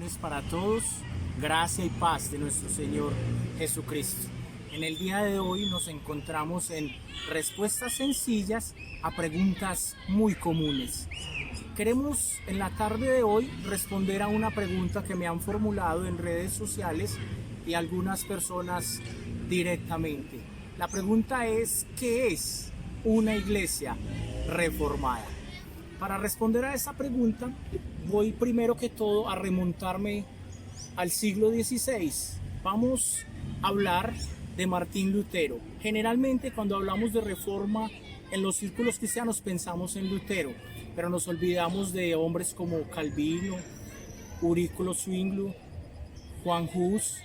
noches para todos, gracia y paz de nuestro Señor Jesucristo. En el día de hoy nos encontramos en respuestas sencillas a preguntas muy comunes. Queremos en la tarde de hoy responder a una pregunta que me han formulado en redes sociales y algunas personas directamente. La pregunta es: ¿qué es una iglesia reformada? Para responder a esa pregunta, voy primero que todo a remontarme al siglo XVI. Vamos a hablar de Martín Lutero. Generalmente cuando hablamos de reforma en los círculos cristianos pensamos en Lutero, pero nos olvidamos de hombres como Calvino, Eurículo Zwinglio, Juan Hus,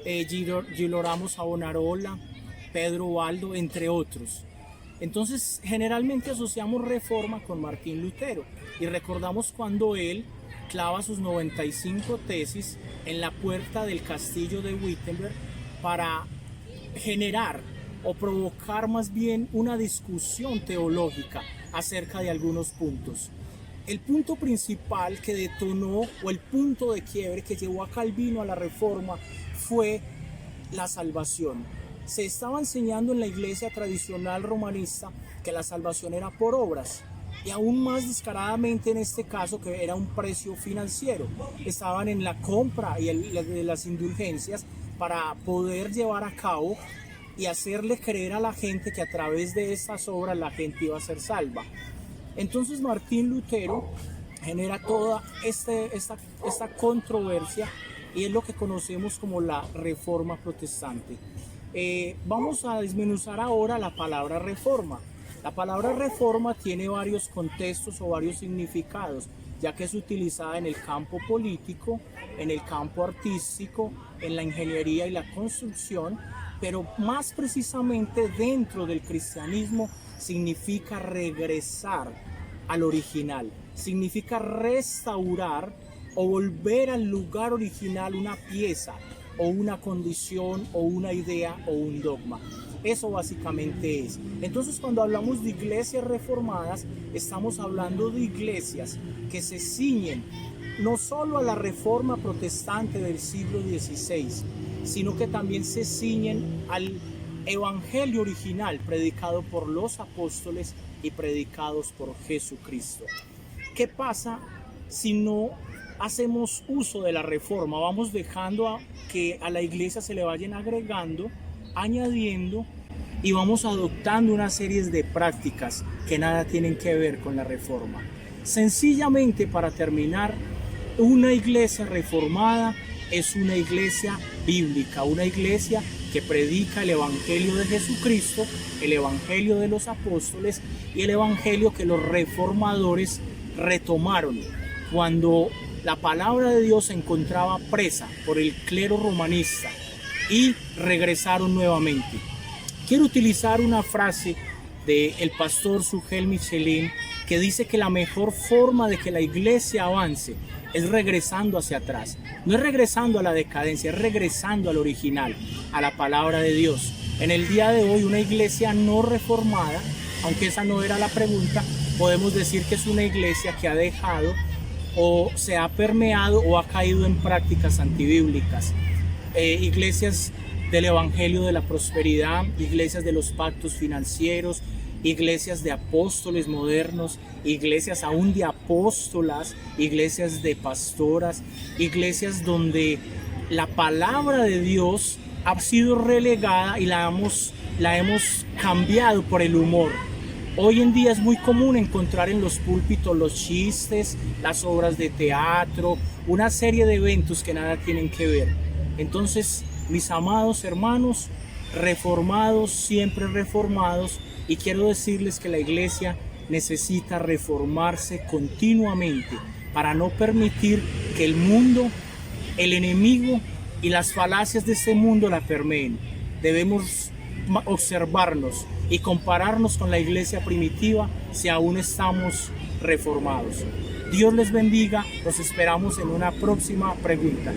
Girolamo Savonarola, Pedro Baldo, entre otros. Entonces, generalmente asociamos reforma con Martín Lutero y recordamos cuando él clava sus 95 tesis en la puerta del castillo de Wittenberg para generar o provocar más bien una discusión teológica acerca de algunos puntos. El punto principal que detonó, o el punto de quiebre que llevó a Calvino a la reforma, fue la salvación. Se estaba enseñando en la iglesia tradicional romanista que la salvación era por obras, y aún más descaradamente en este caso que era un precio financiero. Estaban en la compra y de las indulgencias para poder llevar a cabo y hacerle creer a la gente que a través de estas obras la gente iba a ser salva. Entonces Martín Lutero genera toda esta controversia y es lo que conocemos como la Reforma Protestante. Vamos a desmenuzar ahora la palabra reforma. La palabra reforma tiene varios contextos o varios significados, ya que es utilizada en el campo político, en el campo artístico, en la ingeniería y la construcción, pero más precisamente dentro del cristianismo significa regresar al original, significa restaurar o volver al lugar original una pieza o una condición o una idea o un dogma. Eso básicamente es. Entonces, cuando hablamos de iglesias reformadas, estamos hablando de iglesias que se ciñen no solo a la reforma protestante del siglo XVI, sino que también se ciñen al evangelio original predicado por los apóstoles y predicados por Jesucristo. ¿Qué pasa si no hacemos uso de la reforma? Vamos dejando que a la iglesia se le vayan agregando, añadiendo, y vamos adoptando una serie de prácticas que nada tienen que ver con la reforma. Sencillamente, para terminar, una iglesia reformada es una iglesia bíblica, una iglesia que predica el evangelio de Jesucristo, el evangelio de los apóstoles y el evangelio que los reformadores retomaron cuando la palabra de Dios se encontraba presa por el clero romanista y regresaron nuevamente. Quiero utilizar una frase del pastor Sugel Michelin que dice que la mejor forma de que la iglesia avance es regresando hacia atrás. No es regresando a la decadencia, es regresando al original, a la palabra de Dios. En el día de hoy, una iglesia no reformada, aunque esa no era la pregunta, podemos decir que es una iglesia que ha dejado o se ha permeado o ha caído en prácticas antibíblicas. Iglesias del evangelio de la prosperidad, iglesias de los pactos financieros, iglesias de apóstoles modernos, iglesias aún de apóstolas, iglesias de pastoras, iglesias donde la palabra de Dios ha sido relegada y la hemos cambiado por el humor. Hoy en día es muy común encontrar en los púlpitos los chistes, las obras de teatro, una serie de eventos que nada tienen que ver. Entonces, mis amados hermanos, reformados, siempre reformados, y quiero decirles que la iglesia necesita reformarse continuamente para no permitir que el mundo, el enemigo y las falacias de este mundo la permeen. Debemos observarnos y compararnos con la iglesia primitiva si aún estamos reformados. Dios les bendiga, los esperamos en una próxima pregunta.